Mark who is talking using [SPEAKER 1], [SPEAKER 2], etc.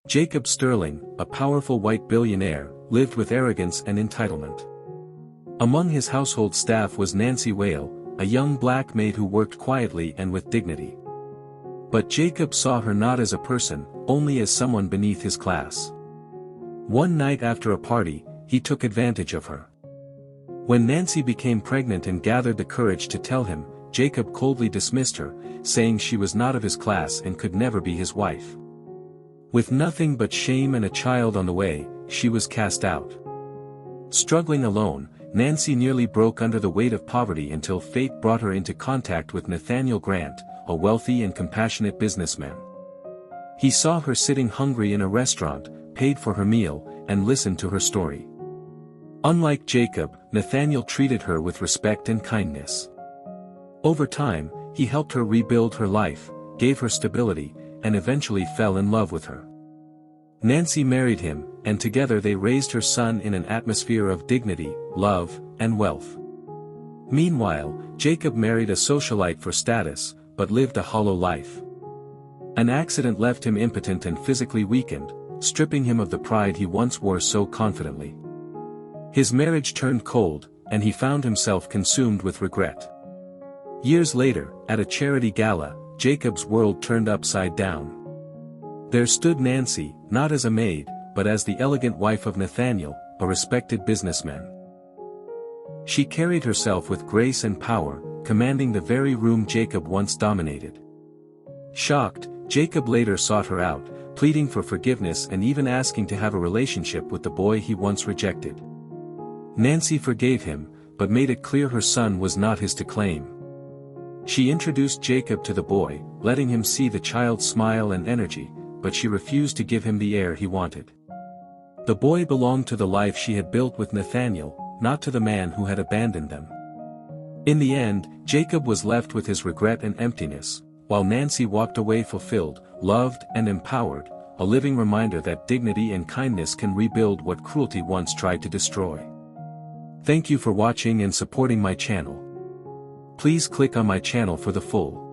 [SPEAKER 1] Jacob Sterling, a powerful white billionaire, lived with arrogance and entitlement. Among his household staff was Nancy Whale, a young black maid who worked quietly and with dignity. But Jacob saw her not as a person, only as someone beneath his class. One night after a party, he took advantage of her. When Nancy became pregnant and gathered the courage to tell him, Jacob coldly dismissed her, saying she was not of his class and could never be his wife. With nothing but shame and a child on the way, she was cast out. Struggling alone, Nancy nearly broke under the weight of poverty until fate brought her into contact with Nathaniel Grant, a wealthy and compassionate businessman. He saw her sitting hungry in a restaurant, paid for her meal, and listened to her story. Unlike Jacob, Nathaniel treated her with respect and kindness. Over time, he helped her rebuild her life, gave her stability, and eventually fell in love with her. Nancy married him, and together they raised her son in an atmosphere of dignity, love, and wealth. Meanwhile, Jacob married a socialite for status, but lived a hollow life. An accident left him impotent and physically weakened, stripping him of the pride he once wore so confidently. His marriage turned cold, and he found himself consumed with regret. Years later, at a charity gala, Jacob's world turned upside down. There stood Nancy, not as a maid, but as the elegant wife of Nathaniel, a respected businessman. She carried herself with grace and power, commanding the very room Jacob once dominated. Shocked, Jacob later sought her out, pleading for forgiveness and even asking to have a relationship with the boy he once rejected. Nancy forgave him, but made it clear her son was not his to claim. She introduced Jacob to the boy, letting him see the child's smile and energy, but she refused to give him the heir he wanted. The boy belonged to the life she had built with Nathaniel, not to the man who had abandoned them. In the end, Jacob was left with his regret and emptiness, while Nancy walked away fulfilled, loved and empowered, a living reminder that dignity and kindness can rebuild what cruelty once tried to destroy. Thank you for watching and supporting my channel. Please click on my channel for the full